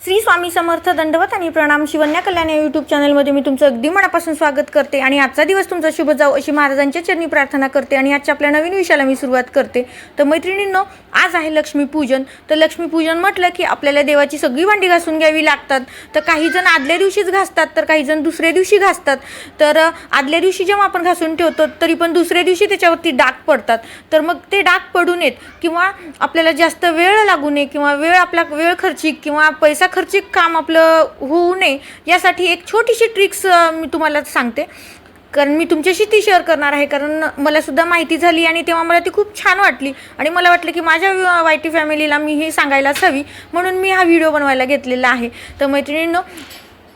श्री स्वामी समर्थ दंडवत आणि प्रणाम. शिवन्या कल्याण या यूट्यूब चॅनलमध्ये मी तुमचं अगदी मनापासून स्वागत करते आणि आजचा दिवस तुमचा शुभ जाओ अशी महाराजांच्या चरणी प्रार्थना करते आणि आजच्या आपल्या नवीन विषयाला मी सुरुवात करते. तर मैत्रिणींनो, आज आहे लक्ष्मीपूजन. तर लक्ष्मीपूजन म्हटलं की आपल्याला देवाची सगळी भांडी घासून घ्यावी लागतात. तर काही जण आदल्या दिवशीच घासतात, तर काही जण दुसऱ्या दिवशी घासतात. तर आदल्या दिवशी जेव्हा आपण घासून ठेवतो तरी पण दुसऱ्या दिवशी त्याच्यावरती डाग पडतात. तर मग ते डाग पडू नयेत किंवा आपल्याला जास्त वेळ लागू नये किंवा वेळ खर्चिक किंवा पैसा खर्चिक काम आपलं होऊ नये यासाठी एक छोटीशी ट्रिक्स मी तुम्हाला सांगते. कारण मी तुमच्याशी ती शेअर करणार आहे, कारण मला सुद्धा माहिती झाली आणि तेव्हा मला ती खूप छान वाटली आणि मला वाटलं की माझ्या वायटी फॅमिलीला मी हे सांगायलाच हवी, म्हणून मी हा व्हिडिओ बनवायला घेतलेला आहे. तर मैत्रिणींनो,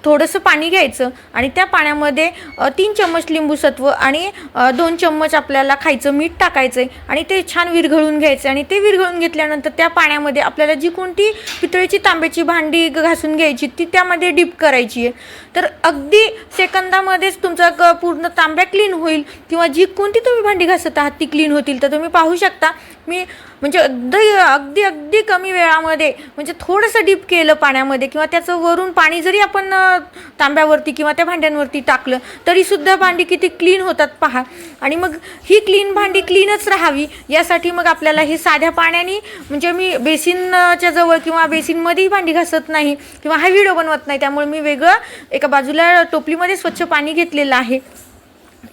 थोडंसं पाणी घ्यायचं आणि त्या पाण्यामध्ये 3 चम्मच लिंबूसत्व आणि 2 चम्मच आपल्याला खायचं मीठ टाकायचं आहे आणि ते छान विरघळून घ्यायचं. आणि ते विरघळून घेतल्यानंतर त्या पाण्यामध्ये आपल्याला जी कोणती पितळेची तांब्याची भांडी घासून घ्यायची ती त्यामध्ये डिप करायची आहे. तर अगदी सेकंदामध्येच तुमचा पूर्ण तांब्या क्लीन होईल किंवा जी कोणती तुम्ही भांडी घासत आहात ती क्लीन होतील. तर तुम्ही पाहू शकता, मी म्हणजे अगदी अगदी कमी वेळामध्ये म्हणजे थोडंसं डीप केलं पाण्यामध्ये किंवा त्याचं वरून पाणी जरी आपण तांब्यावरती किंवा त्या भांड्यांवरती टाकलं तरीसुद्धा भांडी किती क्लीन होतात पहा. आणि मग ही भांडी क्लीनच राहावी यासाठी मग आपल्याला हे साध्या पाण्याने, म्हणजे मी बेसिनच्या जवळ किंवा बेसिनमध्येही भांडी घासत नाही किंवा हा व्हिडिओ बनवत नाही, त्यामुळे मी वेगळं एका बाजूला टोपलीमध्ये स्वच्छ पाणी घेतलेलं आहे.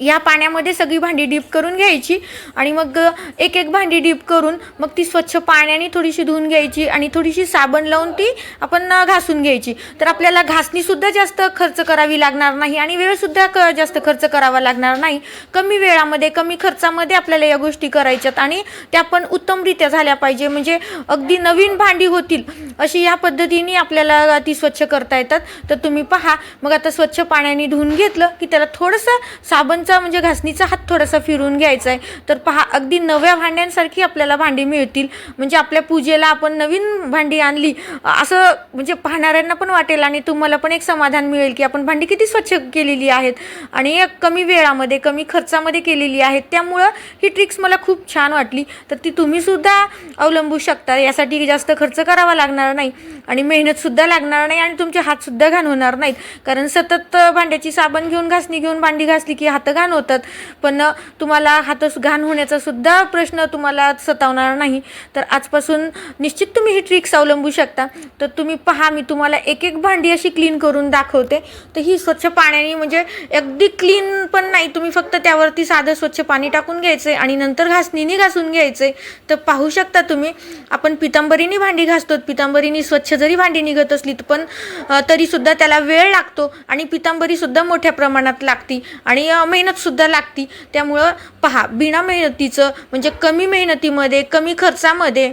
या पाण्यामध्ये सगळी भांडी डीप करून घ्यायची आणि मग एक भांडी डीप करून मग ती स्वच्छ पाण्याने थोडीशी धुवून घ्यायची आणि थोडीशी साबण लावून ती आपण घासून घ्यायची. तर आपल्याला घासणीसुद्धा जास्त खर्च करावी लागणार नाही आणि वेळसुद्धा जास्त खर्च करावा लागणार नाही. कमी वेळामध्ये कमी खर्चामध्ये आपल्याला या गोष्टी करायच्यात आणि त्या पण उत्तमरित्या झाल्या पाहिजे, म्हणजे अगदी नवीन भांडी होतील अशी या पद्धतीने आपल्याला ती स्वच्छ करता येतात. तर तुम्ही पहा, मग आता स्वच्छ पाण्याने धुवून घेतलं की त्याला थोडंसं साबणचा म्हणजे घासणीचा हात थोडासा फिरून घ्यायचा आहे. तर पहा, अगदी नव्या भांड्यांसारखी आपल्याला भांडी मिळतील. म्हणजे आपल्या पूजेला आपण नवीन भांडी आणली असं म्हणजे पाहणाऱ्यांना पण वाटेल आणि तुम्हाला पण एक समाधान मिळेल की आपण भांडी किती स्वच्छ केलेली आहेत आणि कमी वेळामध्ये कमी खर्चामध्ये केलेली आहेत. त्यामुळं ही ट्रिक्स मला खूप छान वाटली. तर ती तुम्हीसुद्धा अवलंबू शकता. यासाठी जास्त खर्च करावा लागणार नाही आणि मेहनतसुद्धा लागणार नाही आणि तुमचे हातसुद्धा घाण होणार नाहीत. कारण सतत भांड्याची साबण घेऊन घासणी घेऊन भांडी घासली की हात घाण होतात, पण तुम्हाला हात घाण होण्याचा सुद्धा प्रश्न तुम्हाला सतावणार नाही. तर आजपासून निश्चित तुम्ही ही ट्रिक्स अवलंबू शकता. तर तुम्ही पहा, मी तुम्हाला एक भांडी अशी क्लीन करून दाखवते. तर ही स्वच्छ पाण्याने, म्हणजे अगदी क्लीन पण नाही, तुम्ही फक्त त्यावरती साधं स्वच्छ पाणी टाकून घ्यायचं आणि नंतर घासणीने घासून घ्यायचं. तर पाहू शकता तुम्ही, आपण पितांबरीने भांडी घासतो. पितांबरीने स्वच्छ जरी भांडी निघत असली पण तरीसुद्धा त्याला वेळ लागतो आणि पितांबरीसुद्धा मोठ्या प्रमाणात लागती आणि मेहनतसुद्धा लागती. त्यामुळं पहा, बिना मेहनतीचं म्हणजे कमी मेहनतीमध्ये कमी खर्चामध्ये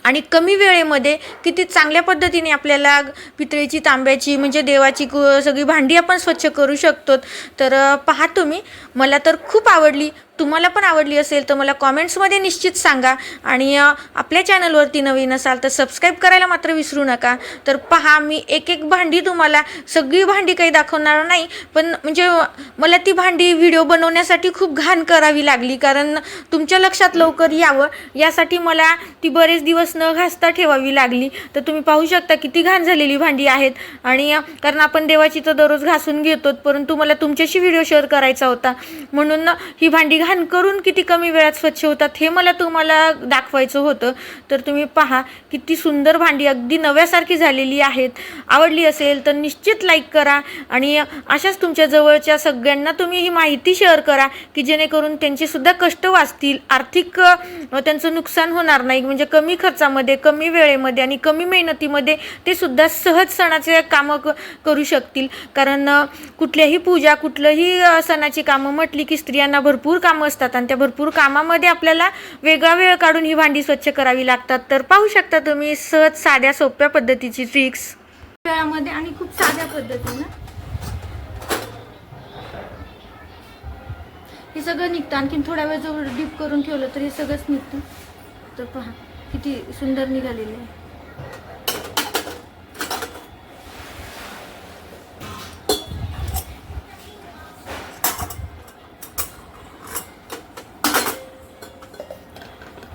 आणि कमी वेळेमध्ये किती चांगल्या पद्धतीने आपल्याला पितळेची तांब्याची म्हणजे देवाची सगळी भांडी आपण स्वच्छ करू शकतो. तर पहा तुम्ही, मला तर खूप आवडली. तुम्हाला पण आवडली असेल तर मला कॉमेंट्समध्ये निश्चित सांगा आणि आपल्या चॅनलवरती नवीन असाल तर सबस्क्राईब करायला मात्र विसरू नका. तर पहा, मी एक भांडी तुम्हाला, सगळी भांडी काही दाखवणार नाही, पण म्हणजे मला ती भांडी व्हिडिओ बनवण्यासाठी खूप घाण करावी लागली, कारण तुमच्या लक्षात लवकर यावं यासाठी मला ती बरेच दिवस न घासता ठेवावी लागली. तर तुम्ही पाहू शकता किती घाण झालेली भांडी आहेत. आणि कारण आपण देवाची तर दररोज घासून घेतो, परंतु मला तुमच्याशी व्हिडिओ शेअर करायचा होता, म्हणून ही भांडी घाण करून किती कमी वेळात स्वच्छ होतात हे मला तुम्हाला दाखवायचं होतं. तर तुम्ही पहा, किती सुंदर भांडी अगदी नव्यासारखी झालेली आहेत. आवडली असेल तर निश्चित लाईक करा आणि अशाच तुमच्या जवळच्या सगळ्यांना तुम्ही ही माहिती शेअर करा की जेणेकरून त्यांचे सुद्धा कष्ट वाचतील, आर्थिक त्यांचं नुकसान होणार नाही. म्हणजे कमी खर्चामध्ये कमी वेळेमध्ये आणि कमी मेहनतीमध्ये ते सुद्धा सहज सणाचे कामं करू शकतील. कारण कुठल्याही पूजा कुठलंही सणाची कामं म्हटली की स्त्रियांना भरपूर कामं असतात आणि त्या भरपूर कामामध्ये आपल्याला वेगळा वेळ काढून ही भांडी स्वच्छ करावी लागतात. तर पाहू शकता तुम्ही सहज साध्या सोप्या पद्धतीची ट्रिक्स वेळामध्ये आणि खूप साध्या पद्धतीनं हे सगळं निघतं. आणखीन थोड्या वेळ जवळ डीप करून ठेवलं तर हे सगळंच निघतं. तर पहा किती सुंदर निघालेले आहे.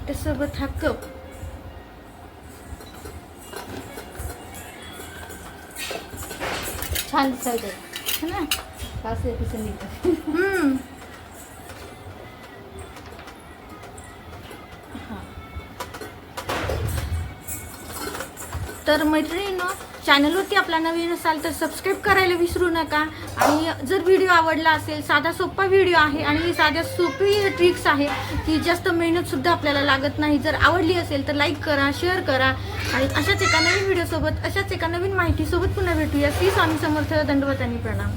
त्यासोबत हा कप छान दिसायचं है ना, असं किसन येतं. तर मैत्रिणींनो, चॅनलवरती आपला नवीन असाल तर सबस्क्राईब करायला विसरू नका. आणि जर व्हिडिओ आवडला असेल, साधा सोपा व्हिडिओ आहे आणि साध्या सोपी ट्रिक्स आहे की जास्त मेहनतसुद्धा आपल्याला लागत नाही. जर आवडली असेल तर लाईक करा, शेअर करा आणि अशाच एका नवीन व्हिडिओसोबत, अशाच एका नवीन माहितीसोबत पुन्हा भेटूया. श्री स्वामी समर्थ. दंडवत आणि प्रणाम.